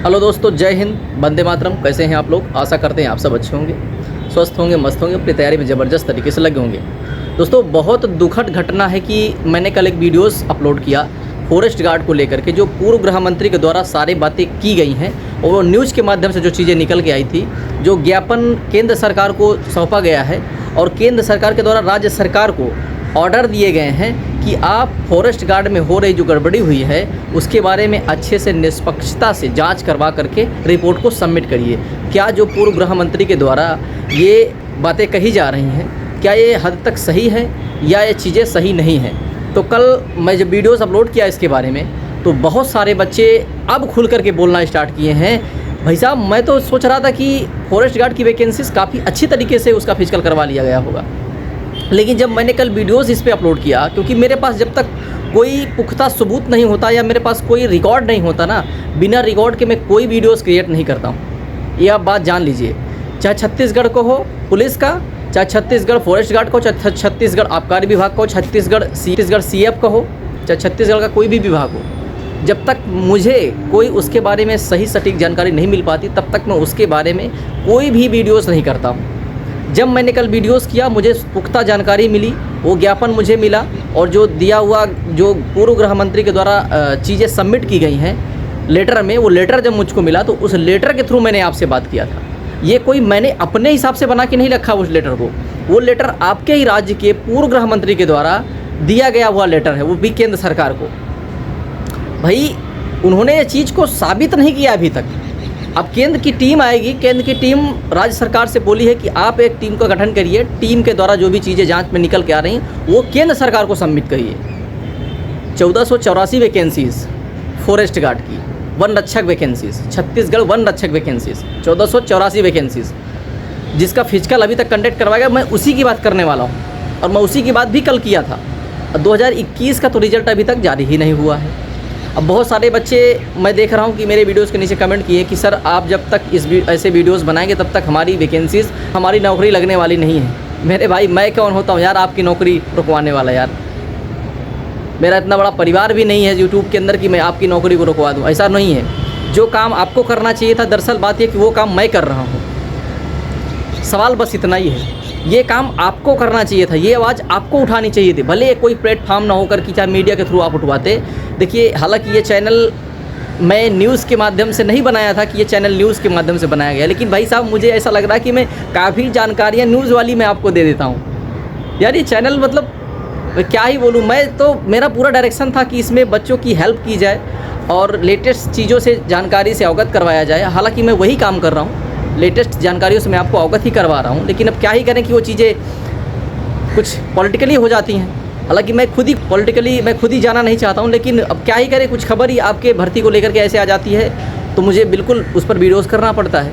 Hello दोस्तों, जय हिंद, वंदे मातरम। कैसे हैं आप लोग? आशा करते हैं आप सब अच्छे होंगे, स्वस्थ होंगे, मस्त होंगे, अपनी तैयारी में ज़बरदस्त तरीके से लगे होंगे। दोस्तों, बहुत दुखद घटना है कि मैंने कल एक वीडियोस अपलोड किया फॉरेस्ट गार्ड को लेकर के, जो पूर्व गृह मंत्री के द्वारा सारी बातें की गई हैं और वो न्यूज़ के माध्यम से जो चीज़ें निकल के आई थी, जो ज्ञापन केंद्र सरकार को सौंपा गया है और केंद्र सरकार के द्वारा राज्य सरकार को ऑर्डर दिए गए हैं कि आप फॉरेस्ट गार्ड में हो रही जो गड़बड़ी हुई है उसके बारे में अच्छे से निष्पक्षता से जांच करवा करके रिपोर्ट को सबमिट करिए। क्या जो पूर्व गृह मंत्री के द्वारा ये बातें कही जा रही हैं, क्या ये हद तक सही है या ये चीज़ें सही नहीं हैं? तो कल मैं जब वीडियोस अपलोड किया इसके बारे में, तो बहुत सारे बच्चे अब खुल करके बोलना स्टार्ट किए हैं। भाई साहब, मैं तो सोच रहा था कि फॉरेस्ट गार्ड की वैकेंसीज काफ़ी अच्छी तरीके से उसका फिजिकल करवा लिया गया होगा, लेकिन जब मैंने कल वीडियोस इस पे अपलोड किया, क्योंकि मेरे पास जब तक कोई पुख्ता सबूत नहीं होता या मेरे पास कोई रिकॉर्ड नहीं होता ना, बिना रिकॉर्ड के मैं कोई वीडियोस क्रिएट नहीं करता हूँ। ये आप बात जान लीजिए। चाहे छत्तीसगढ़ को हो पुलिस का, चाहे छत्तीसगढ़ फॉरेस्ट गार्ड को, चाहे छत्तीसगढ़ आबकारी विभाग को, छत्तीसगढ़ CF का हो, चाहे छत्तीसगढ़ का कोई भी विभाग हो, जब तक मुझे कोई उसके बारे में सही सटीक जानकारी नहीं मिल पाती तब तक मैं उसके बारे में कोई भी वीडियोस नहीं करता हूँ। जब मैंने कल वीडियोस किया, मुझे पुख्ता जानकारी मिली, वो ज्ञापन मुझे मिला और जो दिया हुआ जो पूर्व गृह मंत्री के द्वारा चीज़ें सबमिट की गई हैं लेटर में, वो लेटर जब मुझको मिला तो उस लेटर के थ्रू मैंने आपसे बात किया था। ये कोई मैंने अपने हिसाब से बना के नहीं रखा उस लेटर को, वो लेटर आपके ही राज्य के पूर्व गृह मंत्री के द्वारा दिया गया हुआ लेटर है, वो भी केंद्र सरकार को। भाई, उन्होंने ये चीज़ को साबित नहीं किया अभी तक। अब केंद्र की टीम आएगी, केंद्र की टीम राज्य सरकार से बोली है कि आप एक टीम का गठन करिए, टीम के द्वारा जो भी चीज़ें जांच में निकल के आ रही हैं वो केंद्र सरकार को सबमिट करिए। 1484 वैकेंसीज़ फॉरेस्ट गार्ड की, वन रक्षक वैकेंसीज़, छत्तीसगढ़ वन रक्षक वैकेंसीज़, 1484 वैकेंसीज़, जिसका फिजिकल अभी तक कंडक्ट करवाएगा। मैं उसी की बात करने वाला हूँ और मैं उसी की बात भी कल किया था। 2021 का तो रिजल्ट अभी तक जारी ही नहीं हुआ है। अब बहुत सारे बच्चे मैं देख रहा हूँ कि मेरे वीडियोस के नीचे कमेंट किए कि सर आप जब तक ऐसे वीडियोस बनाएंगे तब तक हमारी वैकेंसीज़, हमारी नौकरी लगने वाली नहीं है। मेरे भाई, मैं कौन होता हूँ यार आपकी नौकरी रुकवाने वाला? यार, मेरा इतना बड़ा परिवार भी नहीं है यूट्यूब के अंदर कि मैं आपकी नौकरी को रुकवा दूँ। ऐसा नहीं है। जो काम आपको करना चाहिए था, दरअसल बात यह कि वो काम मैं कर रहा हूँ। सवाल बस इतना ही है, ये काम आपको करना चाहिए था, ये आवाज़ आपको उठानी चाहिए थी। भले कोई प्लेटफॉर्म ना होकर कि चाहे मीडिया के थ्रू आप उठवाते। देखिए, हालांकि ये चैनल मैं न्यूज़ के माध्यम से नहीं बनाया था कि ये चैनल न्यूज़ के माध्यम से बनाया गया, लेकिन भाई साहब मुझे ऐसा लग रहा है कि मैं काफ़ी जानकारियाँ न्यूज़ वाली मैं आपको दे देता हूँ। यार ये चैनल, मतलब क्या ही बोलूँ मैं, तो मेरा पूरा डायरेक्शन था कि इसमें बच्चों की हेल्प की जाए और लेटेस्ट चीज़ों से जानकारी से अवगत करवाया जाए। हालाँकि मैं वही काम कर रहा हूँ, लेटेस्ट जानकारियों से मैं आपको अवगत ही करवा रहा हूँ, लेकिन अब क्या ही करें कि वो चीज़ें कुछ पॉलिटिकली हो जाती हैं। हालांकि मैं खुद ही जाना नहीं चाहता हूँ, लेकिन अब क्या ही करें, कुछ खबर ही आपके भर्ती को लेकर के ऐसे आ जाती है तो मुझे बिल्कुल उस पर वीडियोस करना पड़ता है।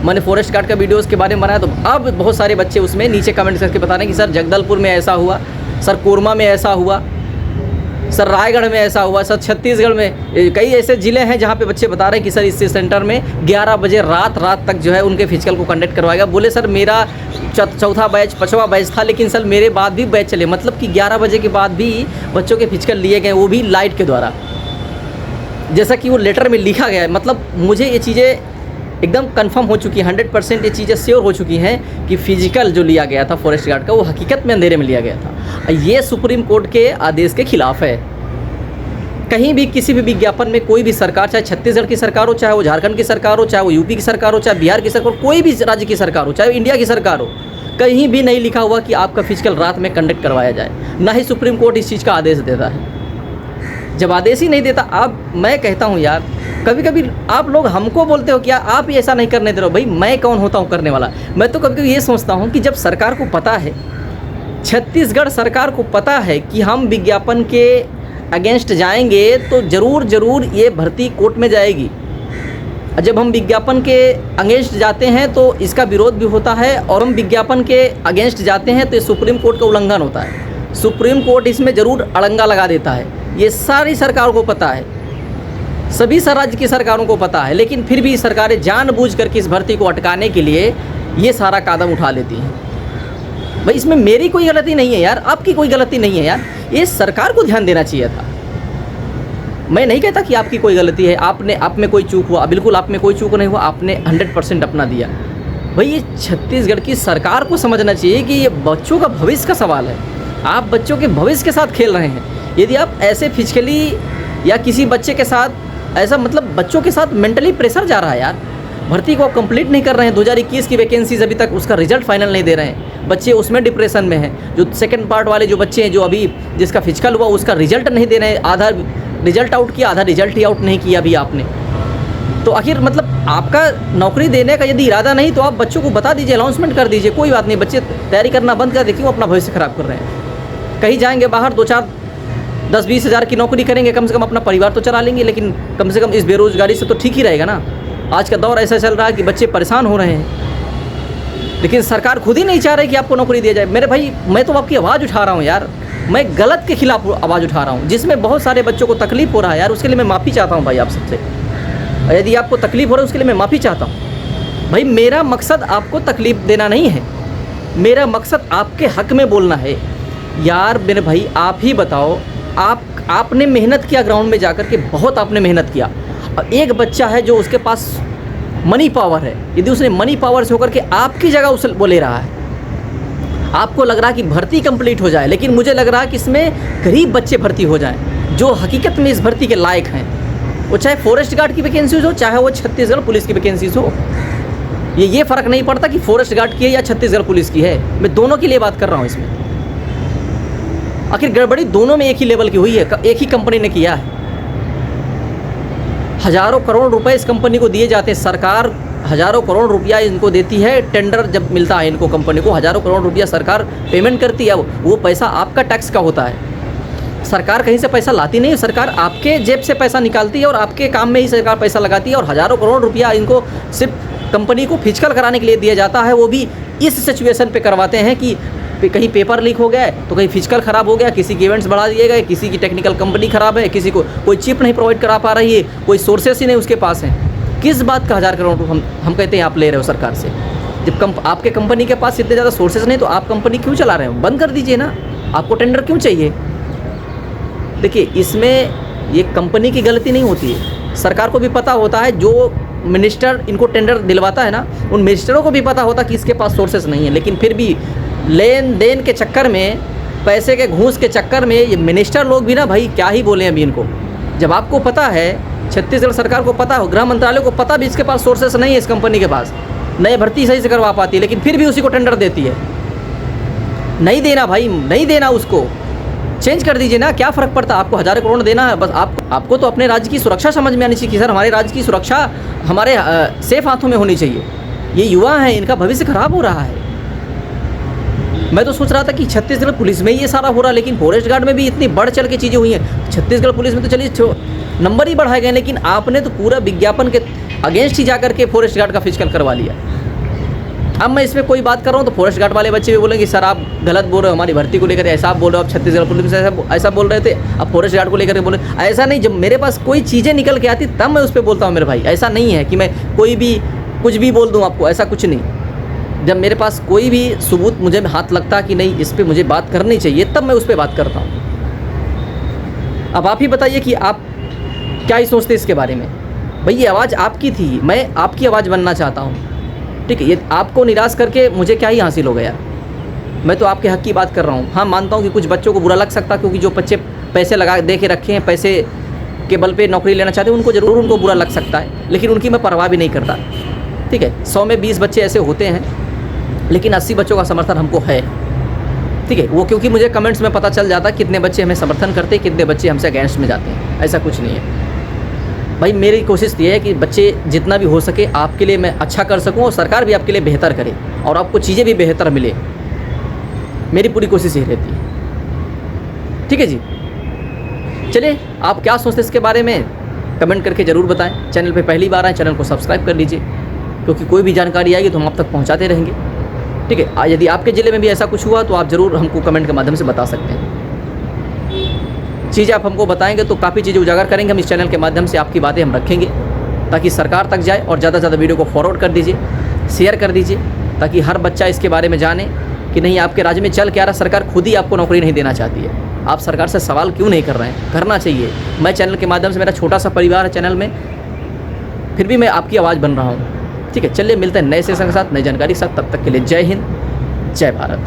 मैंने फॉरेस्ट गार्ड का वीडियोस के बारे में बनाया तो अब बहुत सारे बच्चे उसमें नीचे कमेंट करके बता रहे हैं कि सर जगदलपुर में ऐसा हुआ, सर कोरमा में ऐसा हुआ, सर रायगढ़ में ऐसा हुआ, सर छत्तीसगढ़ में कई ऐसे ज़िले हैं जहाँ पे बच्चे बता रहे हैं कि सर इस सेंटर में 11 बजे रात तक जो है उनके फिजिकल को कंडक्ट करवाएगा। बोले सर मेरा चौथा बैच 5वां बैच था, लेकिन सर मेरे बाद भी बैच चले, मतलब कि 11 बजे के बाद भी बच्चों के फिजिकल लिए गए, वो भी लाइट के द्वारा, जैसा कि वो लेटर में लिखा गया है। मतलब मुझे ये चीज़ें एकदम कंफर्म हो चुकी है, 100% ये चीज़ें श्योर हो चुकी हैं कि फिजिकल जो लिया गया था फॉरेस्ट गार्ड का वो हकीकत में अंधेरे में लिया गया था। ये सुप्रीम कोर्ट के आदेश के खिलाफ है। कहीं भी किसी भी विज्ञापन में कोई भी सरकार, चाहे छत्तीसगढ़ की सरकार हो, चाहे वो झारखंड की सरकार हो, चाहे वो यूपी की सरकार हो, चाहे बिहार की सरकार हो, कोई भी राज्य की सरकार हो, चाहे इंडिया की सरकार हो, कहीं भी नहीं लिखा हुआ कि आपका फिजिकल रात में कंडक्ट करवाया जाए। ना ही सुप्रीम कोर्ट इस चीज़ का आदेश देता है। जब आदेश ही नहीं देता, मैं कहता हूँ यार, कभी कभी आप लोग हमको बोलते हो कि आप ही ऐसा नहीं करने दे रहे हो। भाई मैं कौन होता हूँ करने वाला? मैं तो कभी कभी ये सोचता हूँ कि जब सरकार को पता है, छत्तीसगढ़ सरकार को पता है कि हम विज्ञापन के अगेंस्ट जाएंगे तो ज़रूर ये भर्ती कोर्ट में जाएगी। जब हम विज्ञापन के अगेंस्ट जाते हैं तो इसका विरोध भी होता है, और हम विज्ञापन के अगेंस्ट जाते हैं तो सुप्रीम कोर्ट का उल्लंघन होता है। सुप्रीम कोर्ट इसमें ज़रूर अड़ंगा लगा देता है। ये सारी सरकार को पता है, सभी राज्य की सरकारों को पता है, लेकिन फिर भी सरकारें जानबूझ करके इस भर्ती को अटकाने के लिए ये सारा कदम उठा लेती हैं। भाई इसमें मेरी कोई गलती नहीं है यार, आपकी कोई गलती नहीं है यार, ये सरकार को ध्यान देना चाहिए था। मैं नहीं कहता कि आपकी कोई गलती है, आप में कोई चूक हुआ, बिल्कुल आप में कोई चूक नहीं हुआ, आपने 100% अपना दिया। भाई ये छत्तीसगढ़ की सरकार को समझना चाहिए कि ये बच्चों का भविष्य का सवाल है। आप बच्चों के भविष्य के साथ खेल रहे हैं। यदि आप ऐसे फिजिकली या किसी बच्चे के साथ ऐसा मतलब बच्चों के साथ मेंटली प्रेशर जा रहा है यार, भर्ती को कंप्लीट नहीं कर रहे हैं। 2021 की वैकेंसीज अभी तक उसका रिजल्ट फाइनल नहीं दे रहे हैं, बच्चे उसमें डिप्रेशन में हैं। जो सेकंड पार्ट वाले जो बच्चे हैं, जो अभी जिसका फिजिकल हुआ उसका रिजल्ट नहीं दे रहे हैं, आधा रिजल्ट आउट किया, आधा रिजल्ट ही आउट नहीं किया अभी आपने। तो आखिर मतलब आपका नौकरी देने का यदि इरादा नहीं तो आप बच्चों को बता दीजिए, अनाउंसमेंट कर दीजिए, कोई बात नहीं, बच्चे तैयारी करना बंद कर दे, क्यों अपना भविष्य ख़राब कर रहे हैं। कहीं जाएंगे बाहर 2-4 10-20 हज़ार की नौकरी करेंगे, कम से कम अपना परिवार तो चला लेंगे, लेकिन कम से कम इस बेरोज़गारी से तो ठीक ही रहेगा ना। आज का दौर ऐसा चल रहा है कि बच्चे परेशान हो रहे हैं, लेकिन सरकार खुद ही नहीं चाह रही कि आपको नौकरी दिया जाए। मेरे भाई, मैं तो आपकी आवाज़ उठा रहा हूँ यार, मैं गलत के खिलाफ आवाज़ उठा रहा हूँ, जिसमें बहुत सारे बच्चों को तकलीफ़ हो रहा है यार, उसके लिए मैं माफ़ी चाहता हूँ भाई आप सबसे। यदि आपको तकलीफ़ हो रहा है उसके लिए मैं माफ़ी चाहता हूँ। भाई मेरा मकसद आपको तकलीफ़ देना नहीं है, मेरा मकसद आपके हक़ में बोलना है। यार मेरे भाई आप ही बताओ, आपने मेहनत किया ग्राउंड में जाकर के, बहुत आपने मेहनत किया। एक बच्चा है जो उसके पास मनी पावर है, यदि उसने मनी पावर से होकर के आपकी जगह उसे वो ले रहा है, आपको लग रहा है कि भर्ती कंप्लीट हो जाए, लेकिन मुझे लग रहा है कि इसमें गरीब बच्चे भर्ती हो जाएं जो हकीकत में इस भर्ती के लायक हैं। वो चाहे फॉरेस्ट गार्ड की वैकेंसीज हो, चाहे वो छत्तीसगढ़ पुलिस की वैकेंसीज हो, ये फ़र्क नहीं पड़ता कि फॉरेस्ट गार्ड की है या छत्तीसगढ़ पुलिस की है, मैं दोनों के लिए बात कर रहा हूँ इसमें। आखिर गड़बड़ी दोनों में एक ही लेवल की हुई है, एक ही कंपनी ने किया है। हज़ारों करोड़ रुपए इस कंपनी को दिए जाते हैं, सरकार हज़ारों करोड़ रुपया इनको देती है। टेंडर जब मिलता है इनको, कंपनी को हज़ारों करोड़ रुपया सरकार पेमेंट करती है, वो पैसा आपका टैक्स का होता है। सरकार कहीं से पैसा लाती नहीं है, सरकार आपके जेब से पैसा निकालती है और आपके काम में ही सरकार पैसा लगाती है। और हज़ारों करोड़ रुपया इनको सिर्फ कंपनी को फिजिकल कराने के लिए दिया जाता है, वो भी इस सिचुएशन पे करवाते हैं कि कहीं पेपर लीक हो गया है, तो कहीं फिजिकल ख़राब हो गया, किसी के इवेंट्स बढ़ा दिए गए, किसी की टेक्निकल कंपनी ख़राब है, किसी को कोई चिप नहीं प्रोवाइड करा पा रही है, कोई सोर्सेस ही नहीं उसके पास हैं। किस बात का 1000 करोड़ हम कहते हैं आप ले रहे हो सरकार से? जब आपके कंपनी के पास इतने ज़्यादा सोर्सेस नहीं तो आप कंपनी क्यों चला रहे हो? बंद कर दीजिए ना, आपको टेंडर क्यों चाहिए? देखिए इसमें ये कंपनी की गलती नहीं होती है, सरकार को भी पता होता है, जो मिनिस्टर इनको टेंडर दिलवाता है ना, उन मिनिस्टरों को भी पता होता कि इसके पास सोर्सेस नहीं है, लेकिन फिर भी लेन देन के चक्कर में, पैसे के घूस के चक्कर में ये मिनिस्टर लोग भी ना भाई क्या ही बोले अभी इनको। जब आपको पता है, छत्तीसगढ़ सरकार को पता हो, गृह मंत्रालय को पता भी इसके पास सोर्सेस नहीं है, इस कंपनी के पास नए भर्ती सही से करवा पाती है, लेकिन फिर भी उसी को टेंडर देती है। नहीं देना भाई, नहीं देना, उसको चेंज कर दीजिए ना, क्या फ़र्क पड़ता है? आपको हज़ारों करोड़ देना है, बस आपको तो अपने राज्य की सुरक्षा समझ में आनी चाहिए कि सर हमारे राज्य की सुरक्षा हमारे सेफ हाथों में होनी चाहिए। ये युवा हैं, इनका भविष्य खराब हो रहा है। मैं तो सोच रहा था कि छत्तीसगढ़ पुलिस में ये सारा हो रहा, लेकिन फॉरेस्ट गार्ड में भी इतनी बढ़ चढ़ के चीज़ें हुई हैं। छत्तीसगढ़ पुलिस में तो चलिए नंबर ही बढ़ाए गए, लेकिन आपने तो पूरा विज्ञापन के अगेंस्ट ही जाकर के फॉरेस्ट गार्ड का फिजिकल करवा लिया। अब मैं इसमें कोई बात कर रहा हूँ तो फॉरेस्ट गार्ड वाले बच्चे भी बोलेंगे सर आप गलत बोल रहे हो, हमारी भर्ती को लेकर ऐसा आप बोल रहे हो, आप छत्तीसगढ़ पुलिस से ऐसा बोल रहे थे, अब फॉरेस्ट गार्ड को लेकर बोले ऐसा नहीं। जब मेरे पास कोई चीज़ें निकल के आती तब मैं उस पर बोलता हूँ मेरे भाई, ऐसा नहीं है कि मैं कोई भी कुछ भी बोल दूँ आपको, ऐसा कुछ नहीं। जब मेरे पास कोई भी सबूत मुझे हाथ लगता कि नहीं इस पर मुझे बात करनी चाहिए, तब मैं उस पर बात करता हूँ। अब आप ही बताइए कि आप क्या ही सोचते इसके बारे में। भाई ये आवाज़ आपकी थी, मैं आपकी आवाज़ बनना चाहता हूँ, ठीक है। ये आपको निराश करके मुझे क्या ही हासिल हो गया? मैं तो आपके हक़ की बात कर रहा हूँ। हाँ मानता हूँ कि कुछ बच्चों को बुरा लग सकता, क्योंकि जो बच्चे पैसे लगा दे के रखे हैं, पैसे के बल पे नौकरी लेना चाहते हैं, उनको ज़रूर उनको बुरा लग सकता है, लेकिन उनकी मैं परवाह भी नहीं करता, ठीक है। 100 में 20 बच्चे ऐसे होते हैं, लेकिन 80 बच्चों का समर्थन हमको है, ठीक है। वो क्योंकि मुझे कमेंट्स में पता चल जाता कितने बच्चे हमें समर्थन करते हैं, कितने बच्चे हमसे अगेंस्ट में जाते हैं। ऐसा कुछ नहीं है भाई, मेरी कोशिश ये है कि बच्चे जितना भी हो सके आपके लिए मैं अच्छा कर सकूं, और सरकार भी आपके लिए बेहतर करे और आपको चीज़ें भी बेहतर मिले। मेरी पूरी कोशिश ये रहती है, ठीक है जी। चलिए आप क्या सोचते हैं इसके बारे में कमेंट करके ज़रूर बताएं। चैनल पे पहली बार आए, चैनल को सब्सक्राइब कर लीजिए, क्योंकि कोई भी जानकारी आएगी तो हम आप तक पहुँचाते रहेंगे, ठीक है। यदि आपके ज़िले में भी ऐसा कुछ हुआ तो आप ज़रूर हमको कमेंट के माध्यम से बता सकते हैं। चीज़ें आप हमको बताएंगे तो काफ़ी चीज़ें उजागर करेंगे हम इस चैनल के माध्यम से, आपकी बातें हम रखेंगे ताकि सरकार तक जाए। और ज़्यादा से ज़्यादा वीडियो को फॉरवर्ड कर दीजिए, शेयर कर दीजिए, ताकि हर बच्चा इसके बारे में जाने कि नहीं आपके राज्य में चल क्या रहा, सरकार खुद ही आपको नौकरी नहीं देना चाहती है। आप सरकार से सवाल क्यों नहीं कर रहे हैं? करना चाहिए। मैं चैनल के माध्यम से, मेरा छोटा सा परिवार है चैनल में, फिर भी मैं आपकी आवाज़ बन रहा हूँ। ठीक है, चलिए मिलते हैं नए सेशन के साथ, नई जानकारी के साथ। तब तक के लिए जय हिंद, जय भारत।